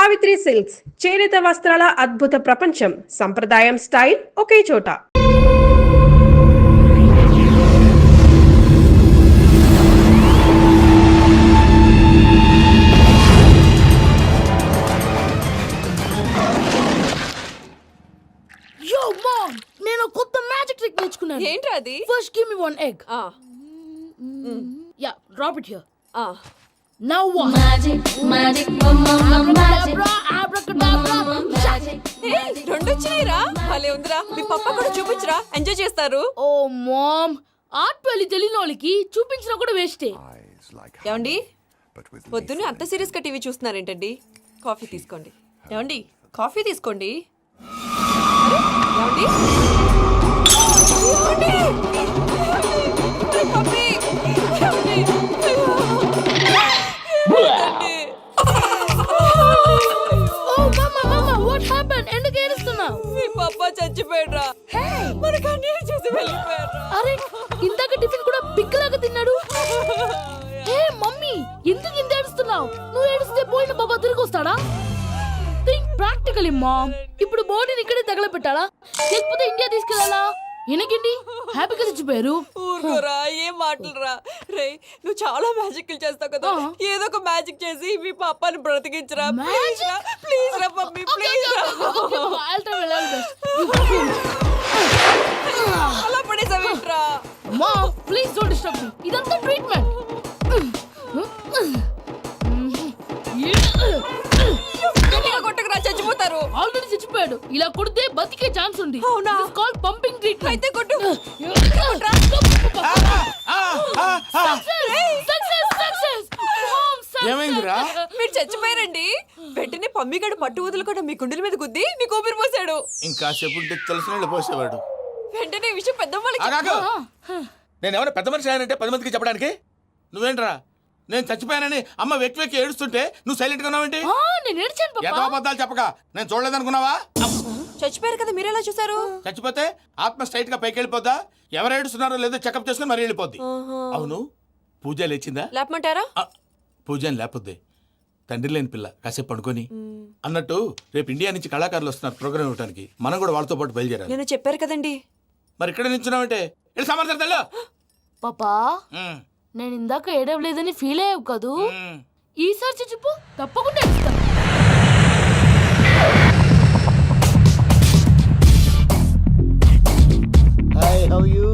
Savitri silks చేనేత వస్త్రాల అద్భుత ప్రపంచం. సంప్రదాయం స్టైల్ ఒకే చోట. Yo mom, నేను కొత్త మ్యాజిక్ ట్రిక్ నేర్చుకున్నాను. ఏంట్రా అది? First give me one egg. Yeah, drop it here. Now what? Magic, mama, magic. Abracadabra. రెండు వచ్చినాయిరా. భలే ఉందిరా. మీ పప్ప కూడా చూపించరా, ఎంజాయ్ చేస్తారు. Oh mom, ఆర్ట్ పెళ్లి తెలియని వాళ్ళకి చూపించినా కూడా వేస్టే. ఏమండి, పొద్దున్నే అంత సీరియస్ గా టీవీ చూస్తున్నారేంటండి? కాఫీ తీసుకోండి. ఏమండి, కాఫీ తీసుకోండి. ఏమండి? Coffee. Oh mama, what happened? ఎందుకు ఏడుస్తున్నావు? మీ పప్ప చచ్చిపోయాడురా. మనకు అన్యాయం చేసి వెళ్ళిపోయాడురా. అరే, ఇందాక టిఫిన్ కూడా పిక్కలాగా తిన్నాడు. హే మమ్మీ, ఎందుకు ఇంత ఏడుస్తున్నావు? నువ్వు ఏడిస్తే పోయిన బాబా తిరిగి వస్తాడా? Think practically mom. ఇప్పుడు బాడీని ఇక్కడే తగలబెట్టాలా లేకపోతే ఇండియా తీసుకెళ్ళాలా? ఎనకండి హ్యాపీగా చచ్చిపోయారు. ఊరుకోరా, ఏం మాటలురా. రే, నువ్వు చాలా మ్యాజిక్ చేస్తావు కదా, ఏదో ఒక మ్యాజిక్ చేసి మీ పాపాని బ్రతికించరా. ప్లీజ్ రా మమ్మీ, ప్లీజ్ రా. అలా పడేసావేంట్రా? Mom please don't disturb me. ఇదంతా ట్రీట్మెంట్. కొట్టకరా, చచ్చిపోతారు. ఆల్రెడీ చచ్చిపోయాడు. ఇలా కొడితే బతికే ఛాన్స్ ఉంది. అవునా? It's called pumping treatment. అయితే కొట్టు. ఏమైందిరా? మీరు చచ్చిపోయారండి. వెంటనే పమ్మిగాడు పట్టు వదులుకుండా మీ గుండెల మీద గుద్ది మీకు ఊపిరి పోసాడు. ఇంకా చెప్పుంటే తెలిసిన పోసేవాడు. వెంటనే ఈ విషయం పెద్ద నేను ఎవరైనా పెద్ద మనిషి అంటే 10 మందికి చెప్పడానికి. నువ్వేంట్రా నేను చచ్చిపోయానని అమ్మ వెక్కి వెక్కి ఏడుస్తుంటే నువ్వు సైలెంట్ గా ఉన్నావేంటి? నేను ఏడ్చాను పాపా. ఎంతో అబద్ధాలు చెప్పక నేను చూడలేదనుకున్నావా? చచ్చిపోయారు కదా, మీరెలా చూసారు? చచ్చిపోతే ఆత్మ స్ట్రైట్ గా పైకి వెళ్ళిపోద్దా? ఎవరు ఏడుస్తున్నారో లేదో చెకప్ చేసుకుని మరీ వెళ్ళిపోద్ది. అవును, పూజ లేచిందా? లేపమంటారా? పూజ అని లేకపోద్ది. తండ్రి లేని పిల్ల కాసేపు పడుకొని. అన్నట్టు రేపు ఇండియా నుంచి కళాకారులు వస్తున్నారు ప్రోగ్రామ్ ఇవ్వడానికి. మనం కూడా వాళ్ళతో పాటు బయలుదేరాలి. నేను చెప్పారు కదండి. మరి ఇక్కడ నిల్చున్నావంటే సమర్థ పాపా, నేను ఇందాక ఏడవలేదని ఫీల్ అయ్యావు కదూ. ఈసారి చచ్చిపో, తప్పకుండా ఏడుస్తాను. Hi, how you?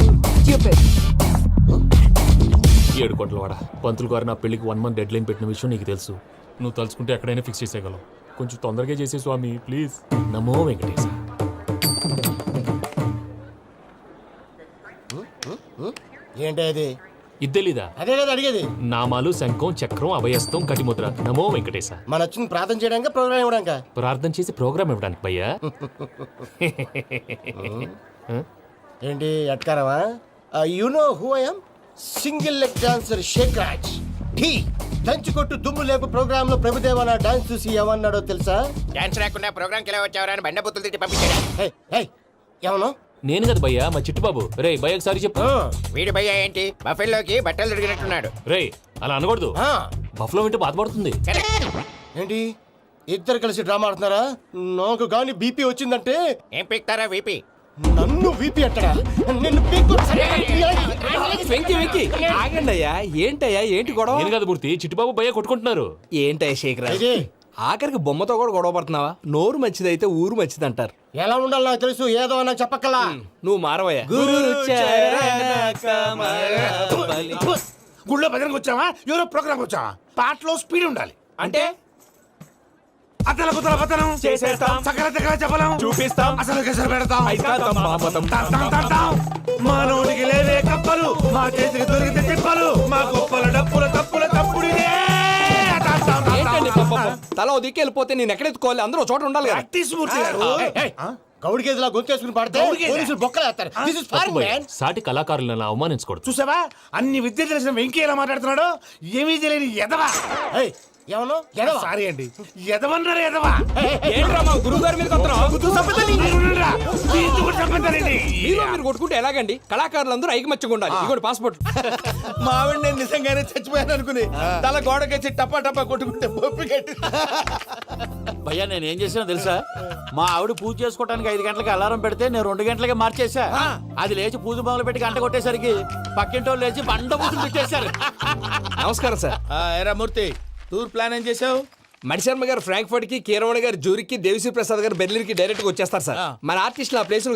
7 కోట్ల వాడ పంతులు గారు నా పెళ్లికి 1 మంత్ డెడ్ లైన్ పెట్టిన విషయం నీకు తెలుసు. నువ్వు తలుచుకుంటే ఎక్కడైనా ఫిక్స్ చేసేయగలవు. కొంచెం తొందరగా చేసే స్వామి ప్లీజ్. నమో వెంకటేశ. ఏంటి అది? ఇద్దెలీదా? అదే కదా అడిగేది. నామాలు, శంఖం, చక్రం, అభయస్తం, కటిముద్ర. నమో వెంకటేశ. మన వచ్చింది ప్రార్థన చేయడానికి, ప్రోగ్రామ్ ఇవ్వడానికి. ప్రార్థన చేసి ప్రోగ్రామ్ ఇవ్వడానికి భయ్యా. ఏంటి ఎట్కారమా? You know who I am? Single leg dancer Sheikh Raj. Dhee దంచి కొట్టు దుమ్ము లేపు ప్రోగ్రామ్ లో ప్రభుదేవ నా డాన్స్ చూసి ఏమన్నాడో తెలుసా? డాన్స్ రాకుండా ప్రోగ్రామ్ కి ఎలా వచ్చావరా అని బండ బుద్ధులు తిట్టి పంపించాడు. ఏమను? నేను కదా భయ్యా, మా చిట్టుబాబు. రే భయ్య ఒకసారి చెప్పు. వీడి భయ్య ఏంటి బఫెల్లోకి బట్టలు తిరిగినట్టున్నాడు. రే అలా అనకూడదు. బఫ్లో వింటే బాధపడుతుంది. ఏంటి ఇద్దరు కలిసి డ్రామా ఆడుతున్నారా? నాకు గాని బీపీ వచ్చిందంటే ఏం పీక్తారా వీపీ? నన్ను వీపీ అంటారా? నిన్ను ఆగండి అయ్యా. ఏంటయ్యా, ఏంటి గొడవ? నేను కదా మూర్తి, చిట్టుబాబు భయ్య కొట్టుకుంటున్నారు. ఏంటయ్యా శేఖరా, ఆఖరికి బొమ్మతో కూడా గొడవ పడుతున్నావా? నోరు మంచిదైతే ఊరు మంచిది అంటారు. ఎలా ఉండాలి నాకు తెలుసు, ఏదో నాకు చెప్పక్కలా. నువ్వు మారవయ్యా. గుళ్ళో భజనకు వచ్చావా? ఎవరో ప్రోగ్రామ్ వచ్చావా? పాటలో స్పీడ్ ఉండాలి. అంటే అతల కుతల పతనం చేసేస్తాం, సకల దగ్గర చెప్పలేం, చూపిస్తాం, అసలు గెసరు పెడతాం. అయితాం. మానవుడికి లేవే కప్పలు, మా చేతికి దొరికితే తిప్పలు, మా గొప్పల డప్పుల తప్పుల తప్పుడిదే. ఏంటండి తల ఓ దిక్కు వెళ్ళిపోతే నేను ఎక్కడ ఎత్తుకోవాలి? అందరూ చోట ఉండాలి కదా. గౌడి గేదెలా గొంతేసుకుని పడితే పోలీసులు బొక్కలేస్తారు. This is foreign, man. సాటి కళాకారులను అవమానించకూడదు. చూసావా అన్ని విద్య తెలిసిన వెంకీ ఎలా మాట్లాడుతున్నాడు? ఏమీ తెలియని ఎదవా. ఏమను? సారీ అండి, ఎదవన్నారు ఎదవా. ఏంట్రా మా గురువు గారి మీద మీరు కొట్టుకుంటే ఎలాగండి? కళాకారులందరూ ఐకమత్యంగా ఉండాలి. ఇదిగోండి పాస్పోర్ట్. మావిడ నేను నిజంగానే చచ్చిపోయాను అనుకుని తల గోడకొచ్చి టపా టపా కొట్టుకుంటే బొప్పి కట్టి భయ్యా నేను ఏం చేసినా తెలుసా మా ఆవిడ పూజ చేసుకోవడానికి 5 గంటలకి అలారం పెడితే నేను 2 గంటలకి మార్చేసా అది లేచి పూజ మొదలు పెట్టి గంట కొట్టేసరికి పక్కింటి వాళ్ళు లేచి బండ పూజలు పెట్టేశారు. నమస్కారం సార్. ఏరా మూర్తి టూర్ ప్లాన్ ఏం చేసావు? మణిశర్మ గారు ఫ్రాంక్ఫర్ట్ కి, కీరవాణి గారు జూరికి, దేవిశ్రీ ప్రసాద్ గారు బెర్లిన్ కి డైరెక్ట్ గా వచ్చేస్తారు సార్. మన ఆర్టిస్ట్ ఆ ప్లేస్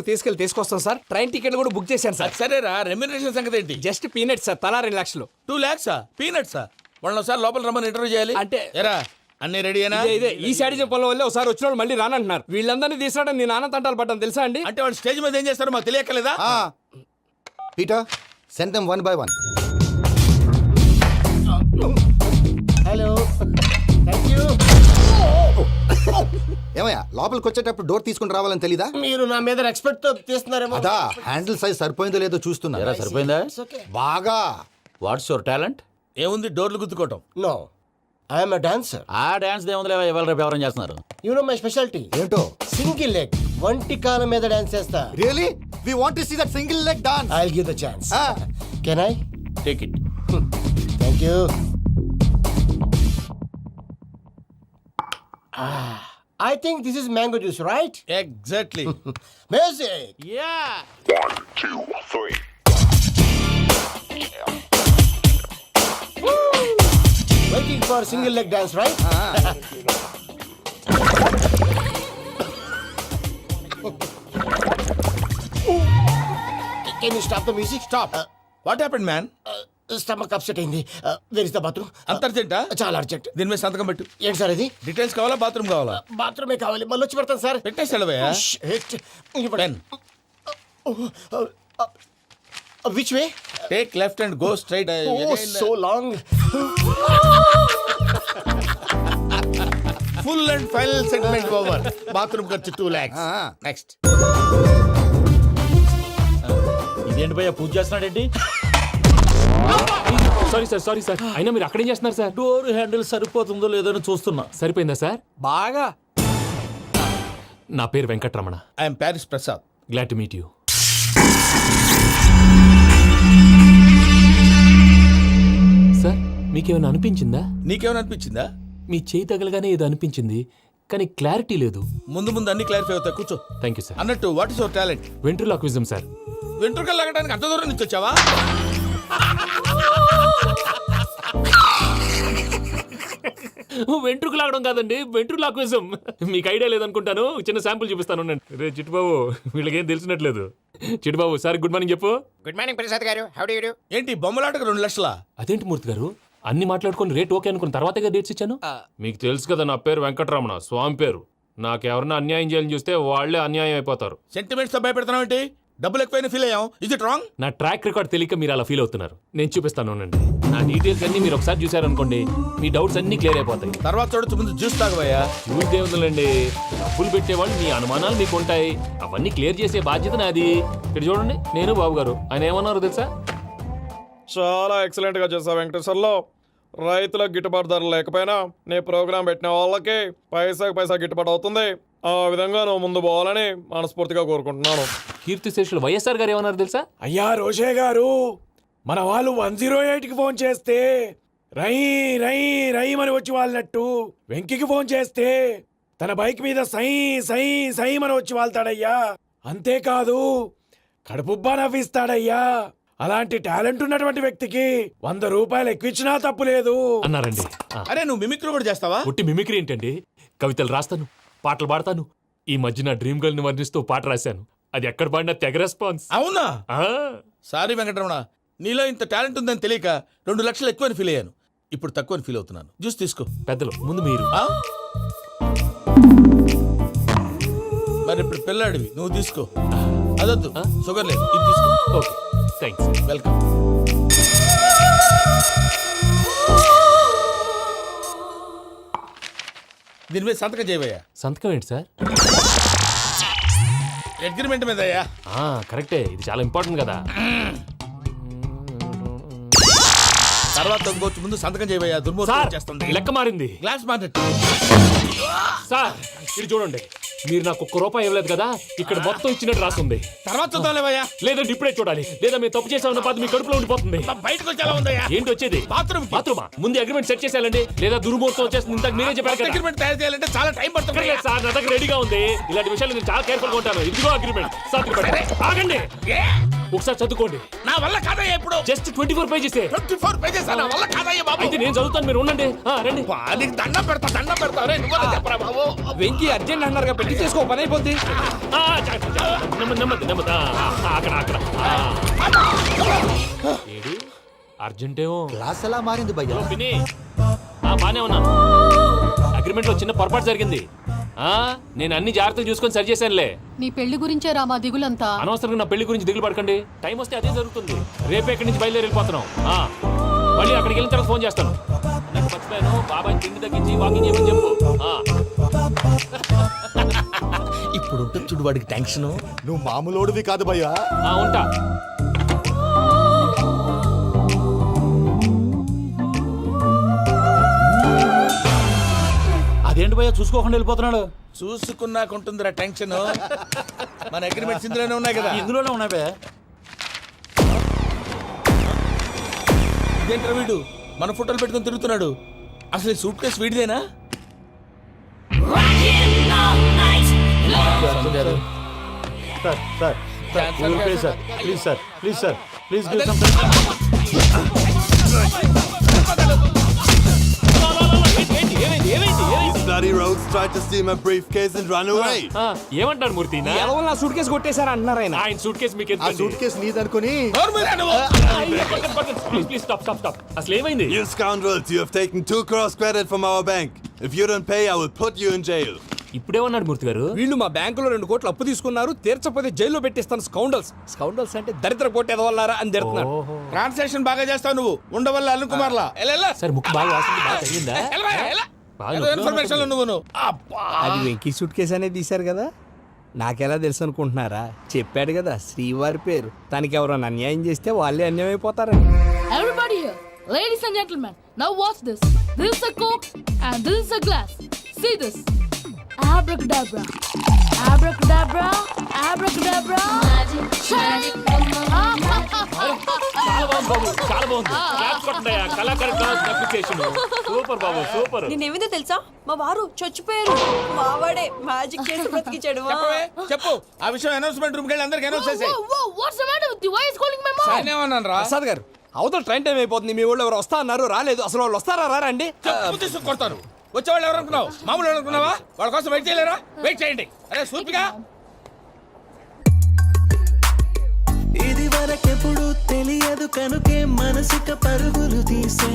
తీసుకొస్తాం సార్. ట్రైన్ టికెట్ కూడా బుక్ చేశాను సార్. సరేరా, రెమ్యూనరేషన్ సంగతి ఏంటి? జస్ట్ పీనట్ సార్, తలా 2 లక్షలు. 2 lakhs పీనట్సా? వాళ్ళని ఒకసారి లోపల రమ్మని ఇంటర్వ్యూ చేయాలి. అంటే ఎరా అన్ని రెడీయేనా? ఇదే ఈ శాడీ చెప్పడం వల్ల ఒకసారి వచ్చిన వాళ్ళు మళ్ళీ రానంటున్నారు. వీళ్ళందరినీ తీసుకురావడం నేను నాన్న తంటాలు పడ్డాను తెలుసా అండి. అంటే వాళ్ళు స్టేజ్ మీద ఏం చేస్తారో మాకు తెలియక్కలేదా? Peter send them 1 by 1. Hello, thank you. ఏమయ్యా లోపలికి వచ్చేటప్పుడు డోర్ తీసుకుని రావాలని తెలీదా? మీరు నా మీద ఎక్స్పెక్ట్ తో తీస్తున్నారేమో. అదా హ్యాండిల్ సైజ్ సరిపోయిందో లేదో చూస్తున్నా. ఎరా సరిపోయిందా? బాగా. What's your talent? ఏముంది డోర్లు గుద్దుకోవటం. No, I'm a dancer. ఆ డాన్స్ దేవుందిలే, ఇవాళ రేపు ఎవరైనా చేస్తున్నారు. యు నో మై స్పెషాలిటీ ఏంటో? సింగిల్ లెగ్, వంటి కాలం మీద డాన్స్ చేస్తా. Really we want to see that single leg dance. I will give the chance. Can I? Take it. Thank you. I think this is mango juice, right? Exactly. Music. Yeah. Waiting for single leg dance, right? Can you stop the music? Stop. What happened, man? Stomach upset అయింది. Where is the bathroom? అంత అర్జెంటా? చాలా urgent. దీని మీద సంతకం పెట్టు. ఏంటి sir ఇది? Details కావాలా బాత్రూమ్ కావాలా? బాత్రూమే కావాలి, మళ్ళీ వచ్చి పెడతాను సార్. పెట్టేసి వెళ్ళవయ్యా. Pen. Which way? Take left and go straight. Oh, so long. Full and final segment over. Bathroom ఖర్చు 2 lakhs. Next. ఇదేంటి భయ్యా పూజ చేస్తున్నాడేంటి? సారీ సార్ అయినా మీరు అక్కడేం చేస్తున్నారు సార్? డోర్ హ్యాండిల్ సరిపోతుందో లేదో అని చూస్తున్నా. సరిపోయిందా సార్? బాగా. నా పేరు Venkatramana. I am Paris Prasad. Glad to meet you. Sir మీకేమైనా అనిపించిందా? నీకేమైనా అనిపించిందా? మీ చేయి తగలగానే ఏదో అనిపించింది, కానీ క్లారిటీ లేదు. ముందు అన్ని క్లారిఫై అవుతాయి, కూర్చో. Thank you sir. అన్నట్టు what is your talent? Ventriloquism sir. వెంట్రుకలు లాగడానికి అంత దూరం నుంచి వచ్చావా? వెంట్రుకు లాగడం కాదండి, వెంట్రులాక్విజం. మీకు ఐడియా లేదనుకుంటాను, చిన్న శాంపుల్ చూపిస్తాను. రే చిట్టుబాబు, వీళ్ళకేం తెలిసినట్లేదు. చిట్టుబాబు సార్ గుడ్ మార్నింగ్ చెప్పు. గుడ్ మార్నింగ్ ప్రసాద్ గారు. How do you do? ఏంటి బొమ్మలాటకు 2 లక్షలా? అదేంటి మూర్తి గారు, అన్ని మాట్లాడుకొని రేట్ ఓకే అనుకున్న తర్వాతగా డేట్స్ ఇచ్చాను. మీకు తెలుసు కదా నా పేరు వెంకటరమణ, స్వామి పేరు. నాకెవరన్నా అన్యాయం చేయాలని చూస్తే వాళ్లే అన్యాయం అయిపోతారు. సెంటిమెంట్స్ తో భయపెడతావు ఏంటి? డబ్బులు ఎక్కువైనా ఫీల్ అయ్యాం. Is it wrong? నా ట్రాక్ రికార్డ్ తెలియక మీరు అలా ఫీల్ అవుతున్నారు. నేను చూపిస్తాను అండి. నా డీటెయిల్స్ అన్ని మీరు ఒకసారి చూసారనుకోండి, మీ డౌట్స్ అన్ని క్లియర్ అయిపోతాయి. తర్వాత చూడొచ్చు, ముందు జ్యూస్ తాగబోయా. చూస్తే ఉందండి, డబ్బులు పెట్టేవాళ్ళు మీ అనుమానాలు మీకు ఉంటాయి, అవన్నీ క్లియర్ చేసే బాధ్యత నాది. ఇక్కడ చూడండి, నేను బాబు గారు. ఆయన ఏమన్నారు తెలుసా? చాలా ఎక్సలెంట్ గా చేసావు వెంకటేశ్వర్లో. రైతులకు గిట్టుబాటు ధర లేకపోయినా నీ ప్రోగ్రాం పెట్టిన వాళ్ళకి పైసాకి పైసా గిట్టుబాటు అవుతుంది. ఆ విధంగా నువ్వు ముందు పోవాలని మనస్ఫూర్తిగా కోరుకుంటున్నాను. కీర్తి శేషులు వైఎస్ఆర్ గారు ఏమన్నారు తెలుసా? అయ్యా రోషే గారు, మన వాళ్ళు 108కి ఫోన్ చేస్తే రై రై రై అని వచ్చి వాళ్ళనట్టు, వెంకికి ఫోన్ చేస్తే తన బైక్ మీద సై సై సై అని వచ్చి వాళ్తాడయ్యా. అంతేకాదు కడుపుబ్బా నవ్విస్తాడయ్యా. అలాంటి టాలెంట్ ఉన్నటువంటి వ్యక్తికి 100 రూపాయలు ఎక్కువిచ్చినా తప్పు లేదు అన్నారండి. అరే నువ్వు మిమిక్రీ కూడా చేస్తావా? పుట్టి మిమిక్రీ ఏంటండి, కవితలు రాస్తాను, పాటలు పాడతాను. ఈ మధ్య నా డ్రీమ్ గర్ల్ ని వర్ణిస్తూ పాట రాశాను, అది ఎక్కడ పాడినా తెగ రెస్పాన్స్. అవునా? సారీ వెంకటరమణ, నీలో ఇంత టాలెంట్ ఉందని తెలియక 2 లక్షలు ఎక్కువని ఫీల్ అయ్యాను. ఇప్పుడు తక్కువని ఫీల్ అవుతున్నాను. జ్యూస్ తీసుకో. పెద్దలు ముందు మీరు. మరి ఇప్పుడు పిల్లాడివి, నువ్వు తీసుకో. అదొద్దు, షుగర్ లేదు, ఇది తీసుకో. Okay thanks. వెల్కమ్. దీని మీద సంతకం చేయవయ్యా. సంతకం ఏంటి సార్? అగ్రిమెంట్ మీద అయ్యా. కరెక్టే, ఇది చాలా ఇంపార్టెంట్ కదా. తర్వాత ఇంకొచ్చి ముందు సంతకం చేయవయ్యా. దుర్మోహం చేస్తుంది. లెక్క మారింది. Glass market. సార్ ఇది చూడండి, మీరు నాకు ఒక్క రూపాయి ఇవ్వలేదు కదా, ఇక్కడ మొత్తం ఇచ్చినట్టు రాస్తుంది. తర్వాత చూద్దాంలేవయ్యా. లేదంటే ఇప్పుడే చూడాలి, లేదా మేము తప్పు చేసామన్న బాధ మీ కడుపులో ఉండిపోతుంది. బయటకు వచ్చి ఎలా ఉందయ్యా? ఏంటి వచ్చేది? బాత్రూమ్ ముందు అగ్రిమెంట్ సెట్ చేసేయాలండి, లేదా దుర్ముహూర్తం వచ్చేస్తుంది. ఇంతకు మీరే చెప్పారు కదా. అగ్రిమెంట్ తయారు చేయాలంటే చాలా టైం పడుతుంది. అక్కర్లేదు సార్, నా దగ్గర రెడీగా ఉంది. ఇలాంటి విషయాలు నేను చాలా కేర్ఫుల్ గా ఉంటాను. ఇదిగో అగ్రిమెంట్. ఆగండి, ఒకసారి చదువుకోండి. నా వల్ల కాదయ్యా ఇప్పుడు. Just 24 pages. 24 pages నా వల్ల కాదయ్యా బాబు. అయితే నేను చదువుతాను, మీరు ఉండండి. రండి. నీకు దండం పెడతా. రే నువ్వు చెప్పరా బాబు. వెంకీ అర్జెంట్ అన్నారు పెళ్లి చేసుకో, పని అయిపోద్ది. నెమ్మది. అక్కడ ఏడు అర్జెంటేమో. క్లాస్ ఎలా మారింది భయ్యా? పిన్ని, బానే ఉన్నాను. అగ్రిమెంట్ లో చిన్న పొరపాటు జరిగింది. నేను అన్ని జాగ్రత్తలు చూసుకొని సరి చేశానులే. నీ పెళ్లి గురించే రా మా దిగులంతా. అనవసరంగా నా పెళ్లి గురించి దిగులు పడకండి. టైం వస్తే అదే జరుగుతుంది. రేపే ఇక్కడి నుంచి బయలుదేరి వెళ్ళిపోతున్నాం. మళ్ళీ అక్కడికి వెళ్ళిన తర్వాత ఫోన్ చేస్తాను. నాకు మర్చిపోయాను, బాబాయ్ తిండి తగ్గించి వాకింగ్ చేయమని చెప్పు. ఇప్పుడు ఉంటుంది చూడు వాడికి టెన్షన్. నువ్వు మామూలోడివి కాదు భయ్యా. ఉంటా. అదేంటి భయ్యా చూసుకోకుండా వెళ్ళిపోతున్నాడు? చూసుకున్నాకుంటుందిరా టెన్షన్. మన అగ్రిమెంట్స్ ఇందులోనే ఉన్నాయి కదా. ఇందులోనే ఉన్నాయి భయ్యా. ఇదేంట్రా వీడు మన ఫోటోలు పెట్టుకొని తిరుగుతున్నాడు? అసలు సూట్ కేసు వీడిదేనా? ఏమైంది? rogues tried to steal my briefcase and run away. ఏమంటారు మూర్తి? నా సూట్ కేసు కొట్టేశారు అంటున్నారు ఆయన. ఆయన సూట్ కేసు మీకు ఆ సూట్ కేసు నీదనుకుని. Please stop. అసలు ఏమైంది? You scoundrels, you have taken 2 crores credit from our bank. If you don't pay, I will put you in jail. ఇప్పుడేమన్నాడు మూర్తి గారు? వీళ్ళు మా బ్యాంకులో 2 కోట్లు అప్పు తీసుకున్నారు, తీర్చపోతే జైల్లో పెట్టిస్తాను. స్కౌండల్స్ అంటే దరిద్ర కొట్టేదవల్లారా అని తిడుతున్నారు. ట్రాన్సాక్షన్ బాగా చేస్తావు నువ్వు. ఉండవల్ల అల్లు కుమార్లా. సరే, ముక్కు బాగా వాసింది, బాగా తగ్గిందా? ఇన్ఫర్మేషన్ నువ్వు. అది వెంకీ సూట్ కేసు అనేది తీశారు కదా, నాకెలా తెలుసు అనుకుంటున్నారా? చెప్పాడు కదా శ్రీవారి పేరు. తనకి ఎవరైనా అన్యాయం చేస్తే వాళ్ళే అన్యాయం అయిపోతారని. Everybody here, ladies and gentlemen, now watch this. This is a Coke and this is a glass. See this. Abracadabra. Abracadabra. Abracadabra. Magic, చాలా బాగుంది బాబు, చాలా బాగుంది. క్లాప్స్ కొట్టండి. కళాకారు క్లాస్ అప్లికేషన్ సూపర్ బాబు, సూపర్. నేనేమిందో తెలుసా, మా వారు చచ్చిపోయారు. మావాడే మ్యాజిక్ చేసి బ్రతికించాడు. చెప్పు ఆ విషయం. అనౌన్స్మెంట్ రూమ్ కెళ్ళి అందరికి అనౌన్స్ చేసేయ్. What's the matter with you? Why is calling my mom? నేనేమన్నాను రా? ప్రసాద్ గారు, అవతల ట్రైన్ టైం అయిపోతుంది. మీ వాళ్ళు ఎవరు వస్తా అన్నారు, రాలేదు. అసలు వాళ్ళు వస్తారా రారా అండి? తీసుకు కొడతారు. వచ్చేవాళ్ళు ఎవరు అనుకున్నావు? మామూలు అనుకున్నావా? వాళ్ళ కోసం వెయిట్ చేయలేరా? వెయిట్ చేయండి. అరే సూపిగా. ఇది వరకెప్పుడు తెలియదు కనుకే మనసిక పరుగులు తీసే,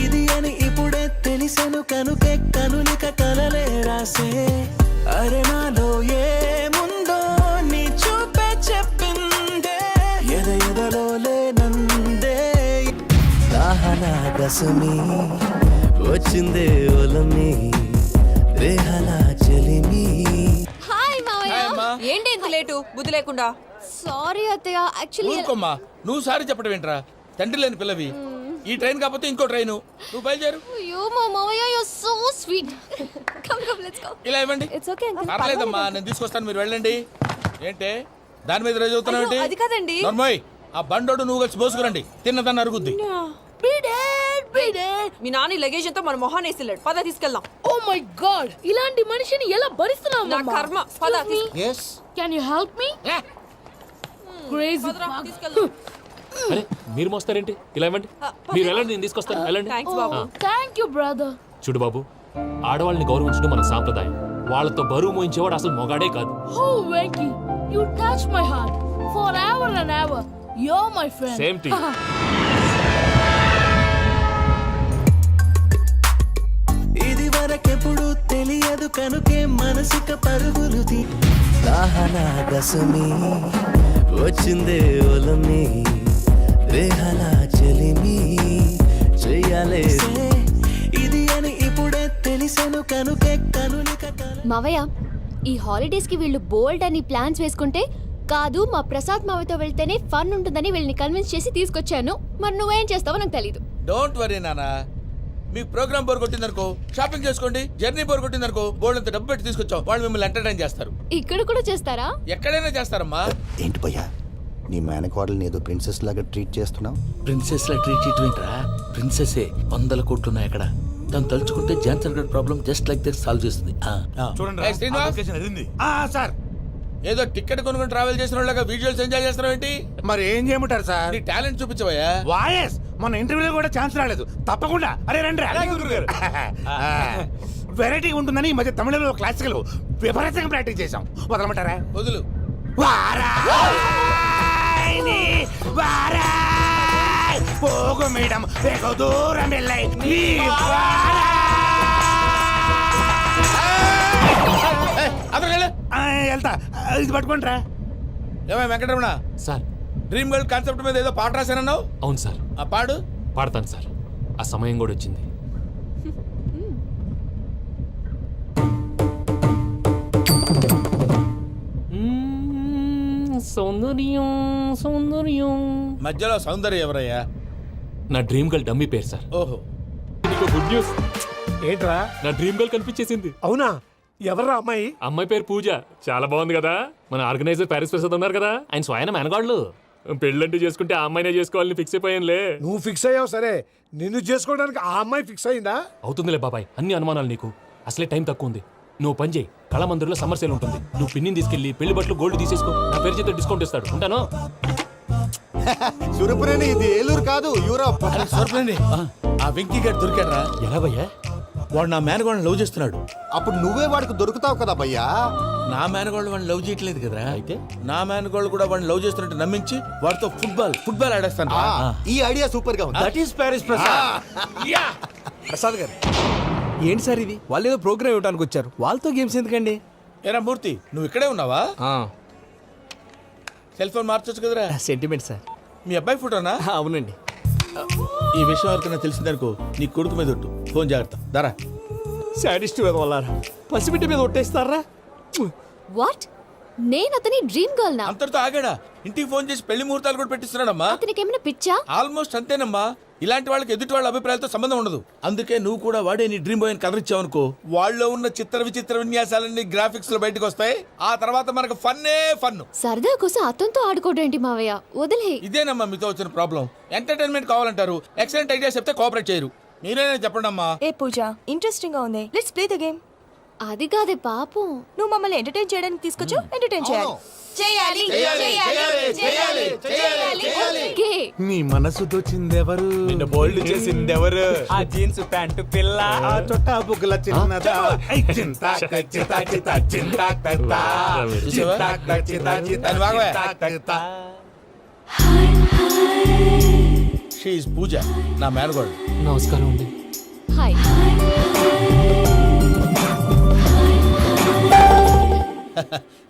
ఇది అని ఇప్పుడే తెలిసెను కనుకే కనులిక కలలే రాసే. అరే నాలో ఏముందో నీ చూపే చెప్పిందే, ఎదలో లేనందే. దాహనా గసమి వచ్చిందే ఒలమి, రేహనా చెలిమి. హాయ్ మావయ్య. ఏంటి ఇంత లేటు? బుద్ధి లేకుండా. సారీ అత్తయ్య, యాక్చువల్లీ ఊరుకోమ్మా. నువ్వు సారీ చెప్పడం ఏంట్రా? తండ్రి లేని పిల్లవి. ఈ ట్రైన్ కాకపోతే ఇంకో ట్రైన్. నువ్వు బయలుదేరు. అయ్యో మా మావయ్య, you are so sweet. Come let's go. ఇలా ఇవ్వండి. It's okay uncle. పర్లేదమ్మా, నేను తీసుకొస్తాను, మీరు వెళ్ళండి. ఏంటే దాని మీద రోజు అవుతున్నావు? అది కాదండి. నర్మోయ్, ఆ బండోడు నువ్వు కలిసి పోసుకురండి. తిన్నదాన్ని అరుగుద్ది. మీ నాని లగేజ్ అంతా మన మొహాన్ వేసిల్లాడు. పద తీసుకెళ్దాం. Oh my god, ఇలాంటి మనిషిని ఎలా భరిస్తున్నావు? నా కర్మ. పద Yes. Can you help me? Crazy. తీసుకెళ్దాం. అరే మీరు మోస్తారేంటి? ఇలా ఇవ్వండి. మీరు వెళ్ళండి, నేను తీసుకొస్తాను. వెళ్ళండి. Thanks Babu. Thank you brother. చూడు బాబు, ఆడవాళ్ళని గౌరవించడం మన సాంప్రదాయం. వాళ్ళతో బరువు మోయించేవాడు అసలు మొగాడే కాదు. Oh Venky, you touch my heart forever and ever. You're my friend. Same to you. ఇది వరకెప్పుడు తెలియదు కనుకే మనసిక పరుగులు తీ. దాహనా గసమి వచ్చిందే ఒలమి, రేహనా చెలిమి చెయ్యాలే. ఇది అని ఇప్పుడే తెలిసెను కనుకే కనులిక. మావయ్య, ఈ హాలిడేస్ కి వీళ్ళు బోల్డ్ అని ప్లాన్స్ వేసుకుంటే, కాదు మా ప్రసాద్ మావయ్యతో వెళ్తేనే ఫన్ ఉంటుందని వీళ్ళని కన్విన్స్ చేసి తీసుకొచ్చాను. మరి నువ్వేం చేస్తావో నాకు తెలీదు. డోంట్ వరీ నానా, మీకు ప్రోగ్రామ్ బోర్ కొట్టిందనుకో షాపింగ్ చేసుకోండి, జర్నీ బోర్ కొట్టిందనుకో బోర్డు అంత డబ్బు పెట్టి తీసుకొచ్చాం, వాళ్ళు మిమ్మల్ని ఎంటర్టైన్ చేస్తారు. ఇక్కడ కూడా చేస్తారా? ఎక్కడైనా చేస్తారమ్మా. ఏంటి భయ్యా నీ మేనకోడల్ని ఏదో ప్రిన్సెస్ లాగా ట్రీట్ చేస్తున్నావు? ప్రిన్సెస్ లా ట్రీట్ చేయటమేంట్రా, ప్రిన్సెస్ 100 కోట్లు ఉన్నాయి అక్కడ. తను తలుచుకుంటే జాన్సన్ గడ్ problem just like this solve చేస్తుంది. చూడండి సార్, ఏదో టికెట్ కొనుక్కొని ట్రావెల్ చేసిన వాళ్ళగా వీడియోస్ ఎంజాయ్ చేస్తున్నావు ఏంటి? మరి ఏం చేయమంటారు సార్? నీ టాలెంట్ చూపించవయ్యా. వాయస్ మన ఇంటర్వ్యూలో కూడా ఛాన్స్ రాలేదు. తప్పకుండా అరే రండి వెరైటీ ఉంటుందని ఈ మధ్య తమిళలో క్లాసికల్ విపరీతంగా ప్రాక్టీస్ చేసాం. వదలమంటారా? వదులు. పోగు మేడం వెగు దూరం వెళ్ళాయి. వెళ్తా, ఇది పట్టుకుంటారా? ఏమై Venkataramana, sir. Dream girl concept మీద ఏదో పాట రాశానన్నావు. అవును సార్. ఆ పాడు. పాడతాను సార్, ఆ సమయం కూడా వచ్చింది. సౌందర్యం సౌందర్యం. మధ్యలో సౌందర్యం ఎవరయ్యా? నా డ్రీమ్ గర్ల్ డమ్మీ పేరు సార్. ఓహో, నీకు గుడ్ న్యూస్. ఏంట్రా? నా డ్రీమ్ గర్ల్ కనిపించేసింది. అవునా? ఎవర్రా అమ్మాయి? అమ్మాయి పేరు పూజ. చాలా బాగుంది కదా. మన ఆర్గనైజర్ ప్యారిస్ ప్రసాద్ ఉన్నారు కదా, ఆయన స్వయం మెనగాళ్ళు. పెళ్ళంటూ చేసుకుంటే ఆ అమ్మాయినే చేసుకోవాలని ఫిక్స్ అయిపోయానులే. నువ్వు ఫిక్స్ అయ్యావు సరే, నిన్ను చేసుకోవడానికి ఆ అమ్మాయి ఫిక్స్ అయిందా? అవుతుందిలే బాబాయ్, అన్ని అనుమానాలు నీకు. అసలే టైం తక్కువ ఉంది. నువ్వు పని చేయి, కళామందిర్లో సమ్మర్ సేల్ ఉంటుంది. నువ్వు పిన్నిని తీసుకెళ్లి పెళ్లి బట్టలు గోల్డ్ తీసేసుకో. నా పేరు చేత డిస్కౌంట్ ఇస్తాడు. ఉంటాను. సురపురేని ఇది ఏలూరు కాదు, యూరోప్. ఆ వెంకీ గారు దొరికాడరా? ఎలా భయ్యా? వాడు నా మేనగోళ్ళని లవ్ చేస్తున్నాడు. అప్పుడు నువ్వే వాడికి దొరుకుతావు కదా భయ్యా. నా మేనగోళ్ళు వాడిని లవ్ చేయట్లేదు కదరా. అయితే నా మేనగోళ్ళు కూడా వాడిని లవ్ చేస్తున్నట్టు నమ్మించి వాడితో ఫుట్బాల్ ఆడేస్తాను. ఈ ఐడియా సూపర్ గా ఉంది. That is Paris Prasad. Prasad గారు ఏంటి సార్ ఇది? వాళ్ళు ఏదో ప్రోగ్రామ్ ఇవ్వడానికి వచ్చారు, వాళ్ళతో గేమ్స్ ఎందుకండి? ఏరా మూర్తి, నువ్వు ఇక్కడే ఉన్నావా? సెల్ ఫోన్ మార్చొచ్చు కదరా. Sentiment sir. మీ అబ్బాయి ఫోటోనా? అవునండి. ఈ విషయం ఎవరికైనా తెలిసిందనుకో నీ కొడుకు మీద ఒట్టు. ఫోన్ జాగ్రత్త. దారా. సాడిస్ట్ వాళ్ళారా, పసిబిడ్డ మీద ఒట్టేస్తారా? వాట్? నేను అతని డ్రీమ్ గర్ల్ నా? అంతటితో ఆగాడా? ఇంటికి ఫోన్ చేసి పెళ్లి ముహూర్తాలు కూడా పెట్టిస్తున్నాడమ్మా. అతనికి ఏమైనా పిచ్చా? ఆల్మోస్ట్ అంతేనమ్మా. ఇలాంటి వాళ్ళకి ఎదుటి వాళ్ళ అభిప్రాయాలతో సంబంధం ఉండదు. అందుకే నువ్వు కూడా వాడే నీ డ్రీమ్ బాయ్ కలర్ ఇచ్చావనుకో, వాళ్ళలో ఉన్న చిత్ర విచిత్ర విన్యాసాలన్నీ గ్రాఫిక్స్ లో బయటకు వస్తాయి. ఆ తర్వాత మనకు ఫన్నే ఫన్. సరదా కోసం అతనితో ఆడుకోవడేంటి మావయ్య? వదిలే. ఇదేనమ్మా మీతో వచ్చిన ప్రాబ్లం. ఎంటర్టైన్మెంట్ కావాలంటారు, ఎక్సలెంట్ ఐడియా చెప్తే కోఆపరేట్ చేయరు. మీరేనా చెప్పండి అమ్మా. ఏ పూజ, ఇంట్రెస్టింగ్ గా ఉంది. Let's play the game. అది కాదే పాపం. నువ్వు మమ్మల్ని ఎంటర్టైన్ చేయడానికి తీసుకొచ్చు, ఎంటర్టైన్ చేయాలి. ఓకే. నీ మనసు దోచిందెవరు? నిన్ను బోల్డ్ చేసిందెవరు? ఆ జీన్స్ ప్యాంటు పిల్ల, ఆ చొట్టా బుగ్గల చిన్నదా. షీ ఈజ్ పూజ, నా మేనగోడు. నమస్కారం అండి. హాయ్.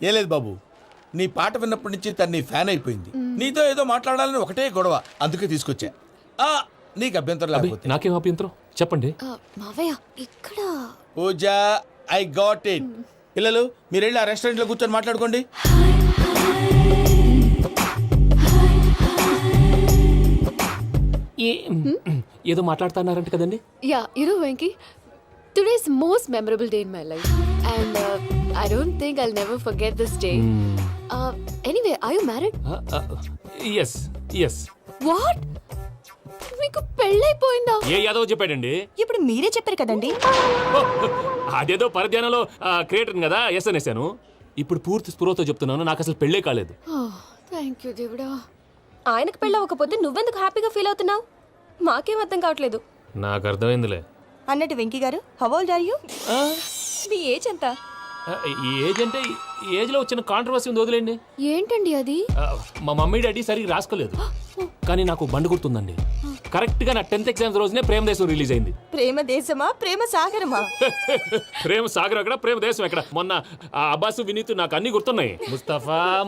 ఏ లేదు బాబు, నీ పాట విన్నప్పటి నుంచి తను నీ ఫ్యాన్ అయిపోయింది. నీతో ఏదో మాట్లాడాలని ఒకటే గొడవ, అందుకే తీసుకొచ్చా. నీకు అభ్యంతరం లేకపోతే. నాకేం అభ్యంతరం చెప్పండి. మావయ్య ఇక్కడ. పూజ, ఐ గాట్ ఇట్. పిల్లలు మీరు వెళ్ళి ఆ రెస్టారెంట్ లో కూర్చొని మాట్లాడుకోండి. ఏదో మాట్లాడుతున్నారంట కదండి. యా, ఇరు Venky, today's most memorable day in my life and I don't think I'll never forget this day. Anyway, are you married? yes yes. What? మీకు పెళ్ళైపోయిందా? ఏ యాదవ్ చెప్పాడండి? ఇప్పుడు మీరే చెప్పారు కదండి. అదేదో పరధ్యానంలో క్రియేటర్ కదా ఎస్ అనేసాను. ఇప్పుడు పూర్తి స్పృహతో చెప్తున్నాను, నాకు అసలు పెళ్ళే కాలేదు. థ్యాంక్ యూ దేవుడా. ఆయనకు పెళ్ళవకపోతే నువ్వెందుకు హ్యాపీగా ఫీల్ అవుతున్నావు? మాకేం అర్థం కావట్లేదు. నాకు అర్థమైందిలే. అన్నట్టు వెంకీ గారు, హౌ ఓల్డ్ ఆర్ యు? మీ ఏజ్ ఎంత? ఈ ఏజ్ అంటే ఈ ఏజ్ లో వచ్చిన కాంట్రవర్సీ ఉంది, వదిలేండి. ఏంటండి అది? మా మమ్మీ డాడీ సరిగ్గా రాసుకోలేదు, కానీ నాకు బండి గుర్తుందండి. కరెక్ట్ గా నా 10th ఎగ్జామ్స్ రోజునే ప్రేమ దేశం రిలీజ్ అయింది. ప్రేమ దేశమా ప్రేమ సాగరమా? ప్రేమ సాగర్ ఎక్కడ, ప్రేమ దేశం ఎక్కడ? మొన్న అబ్బాసు వినీత్ నాకు అన్ని గుర్తున్నాయి.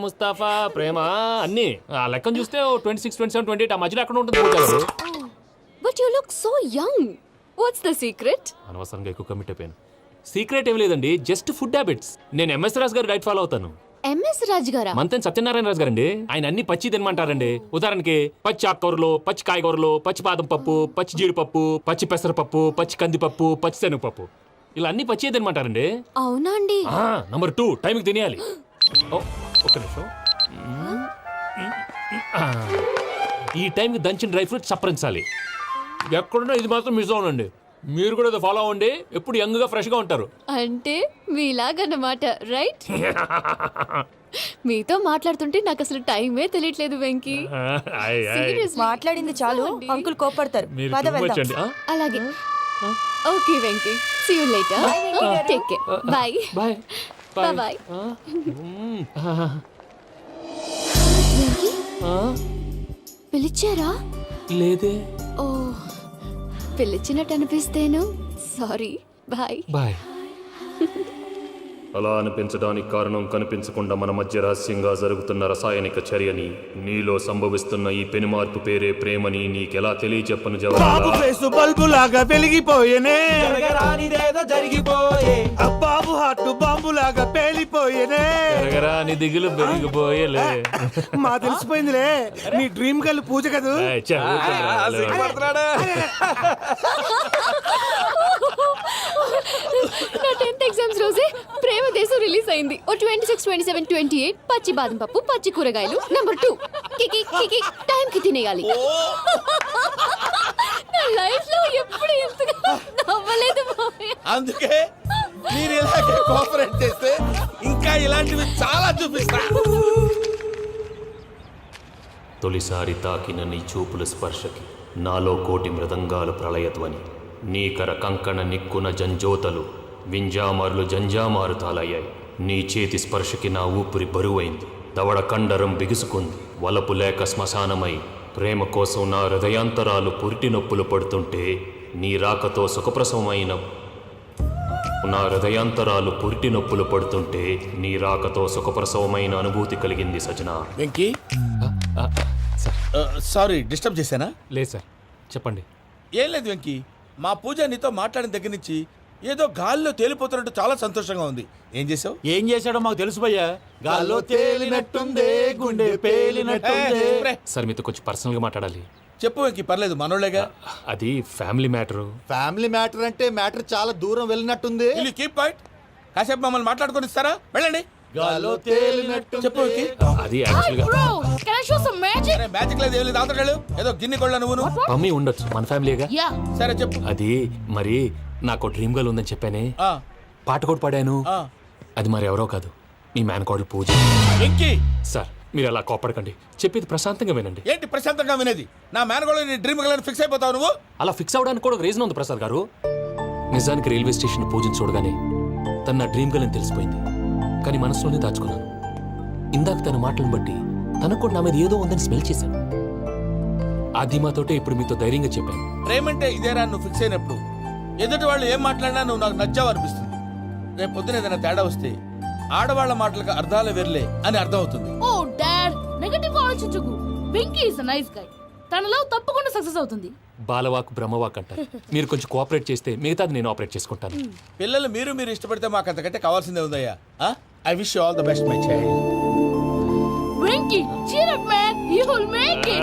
ముస్తఫా ప్రేమ అన్ని ఆ లెక్కను చూస్తే 26, 27, 28 ఆ మధ్యలో ఎక్కడ ఉంటుంది. But you look so young. What's the secret? అనవసరంగా ఎక్కువ కమిట్ అయిపోయాను. సీక్రెట్ ఏం లేదండి, జస్ట్ ఫుడ్ హ్యాబిట్స్. నేను ఎంఎస్ రాజ్ గారు డైట్ ఫాలో అవుతాను. ఎంఎస్ రాజు గారా? మంతెన్ సత్యనారాయణ రాజు గారండి. ఆయన అన్ని పచ్చి తినమంటారండి. ఉదాహరణకి పచ్చి ఆకుకూరలు, పచ్చి కాయగూరలు, పచ్చి బాదం పప్పు, పచ్చి జీడిపప్పు, పచ్చి పెసరపప్పు, పచ్చి కందిపప్పు, పచ్చి శనగపప్పు, ఇలా అన్ని పచ్చి తినమంటారండి. అవునా అండి? నంబర్ 2 టైంకి తినేయాలి. ఒక్క నిమిషం. ఈ టైంకి దంచిన డ్రై ఫ్రూట్స్ సప్పరించాలి. ఎక్కడున్నా ఇది మాత్రం మిస్ అవునండి. మీరు కూడా ఫాలో అవ్వండి. ఎప్పుడు యంగ్ గా ఫ్రెష్ గా ఉంటారు. అంటే మీలాగన్నమాట, రైట్? మీతో మాట్లాడుతుంటే నాకు అసలు టైమే తెలియట్లేదు వెంకీ. Seriously. మాట్లాడింది చాలు, అంకుల్ కోపడతారు. మీరు పద too much వెళ్దాం. అండి. అలాగే. Okay Venky, see you later. Take care. Bye bye bye. పిలిచారా? లేదే. ఓ, పిలిచినట్టు అనిపిస్తేను. సారీ. Bye bye. అలా అనిపించడానికి కారణం కనిపించకుండా మన మధ్య రహస్యంగా జరుగుతున్న రసాయనిక చర్యని, నీలో సంభవిస్తున్న ఈ పెనుమార్పు పేరే ప్రేమని నీకెలా తెలియచెప్పను బాబు ఫేసు బల్బు లాగా వెలిగిపోయేనే, జరగరానిదేదో జరిగిపోయే. బాబు హార్ట్ బాంబు లాగా పేలిపోయేనే. జరగరాని దిగులు పెరిగిపోయేలే. మా తెలిసిపోయిందిలే, నీ డ్రీమ్ గర్ల్ పూజ కదూ. నా 10th ఎగ్జామ్స్ రోజే ప్రేమ దేశం రిలీజ్ అయింది. ఓ 26, 27, 28 పచ్చి బాదం పప్పు, పచ్చి కూరగాయలు. నంబర్ 2 కికి కికి టైం కి తినేయాలి. నా లైఫ్ లో ఎప్పుడు ఎంతగా నవ్వలేదు మామయ్య. అందుకే మీరు ఇలాగే కోఆపరేట్ చేస్తే ఇంకా ఇలాంటివి చాలా చూపిస్తా. తొలిసారి తాకిన నీ చూపుల స్పర్శకి నాలో కోటి మృదంగాలు ప్రళయధ్వని, నీకర కంకణ నిక్కున జంజోతలు వింజామారులు జంజామారు తాలయ్యాయి. నీ చేతి స్పర్శకి నా ఊపిరి బరువైంది, దవడ కండరం బిగుసుకుంది. వలపు లేక శ్మశానమై ప్రేమ కోసం నా హృదయాంతరాలు పురిటి నొప్పులు పడుతుంటే, నీ రాకతో సుఖప్రసవమైన నా హృదయాంతరాలు పురిటి నొప్పులు పడుతుంటే నీ రాకతో సుఖప్రసవమైన అనుభూతి కలిగింది సజనా. వెంకీ, సారీ డిస్టర్బ్ చేశానా? లేదు సార్, చెప్పండి. ఏం లేదు వెంకీ, మా పూజ నీతో మాట్లాడిన దగ్గర నుంచి ఏదో గాల్లో తేలిపోతున్నట్టు చాలా సంతోషంగా ఉంది. ఏం చేసావు? ఏం చేశాడో మాకు తెలుసు భయ్యా. గాల్లో తేలినట్టుందే, గుండె పేలినట్టుందే. సార్ మీతో కొంచెం పర్సనల్గా మాట్లాడాలి. చెప్పు వెంకీ, పర్లేదు, మనోళ్ళేగా. అది ఫ్యామిలీ మ్యాటరు. ఫ్యామిలీ మ్యాటర్ అంటే మ్యాటర్ చాలా దూరం వెళ్ళినట్టుంది. Keep point. కాసేపు మమ్మల్ని మాట్లాడుకొని ఇస్తారా? వెళ్ళండి. గాల్లో తేలినట్టు చెప్పు వెంకీ. అది యాక్చువల్గా Bro, can I show some magic? అరే మ్యాజిక్ లేదు, ఏం లేదు, ఆతడాలు ఏదో గిన్నె కొళ్ళ నువ్వు. మమ్మీ ఉండొచ్చు, మన ఫ్యామిలీగా. Yeah. సరే చెప్పు. అది మరి నాకు డ్రీమ్ గర్ల్ ఉందని చెప్పానే, ఆ, పాట కూడా పాడాను. ఆ. అది మరి ఎవరో కాదు, మీ మేనకోడలు పూజ. వెంకీ, సార్ మీరు అలా కోపడకండి, చెప్పేది ప్రశాంతంగా వినండి. ఏంటి ప్రశాంతంగా వినేది? నా మేనగోళ నీ డ్రీమ్ గలని ఫిక్స్ అయిపోతావు నువ్వు. అలా ఫిక్స్ అవడానికి కూడా ఒక రీజన్ ఉంది ప్రసాద్ గారు. నిజానికి రైల్వే స్టేషన్ పూజను చూడగానే తన నా డ్రీమ్ గర్ల్ అని తెలిసిపోయింది. కానీ మనసులోనే దాచుకున్నాను. ఇందాక తన మాటలను బట్టి తనకు కూడా నా మీద ఏదో ఉందని స్మెల్ చేశాను. ఆ ధీమాతోటే ఇప్పుడు మీతో ధైర్యంగా చెప్పాను. ప్రేమంటే ఇదేరా నువ్వు ఫిక్స్ అయినప్పుడు ఎదుటి వాళ్ళు ఏం మాట్లాడినా నువ్వు నాకు నచ్చావు అనిపిస్తుంది. రేపు పొద్దున ఏదైనా తేడా వస్తే ఆడవాళ్ల మాటలకు అర్థాలు వెర్లే అని అర్థం అవుతుంది. Oh, Dad, నెగటివ్ ఆలోచించకు. Venky is a nice guy. తన లవ్ తప్పకుండా సక్సెస్ అవుతుంది. బాలవాక్ బ్రహ్మవాక్ అంటారు. మీరు కొంచెం కోఆపరేట్ చేస్తే మిగతాది నేను ఆపరేట్ చేసుకుంటాను. పిల్లలు మీరు ఇష్టపడితే మాకు అంతకంటే కావాల్సిందే ఉందయ్యా. I wish you all the best my child. Venky, cheer up man, you will make it.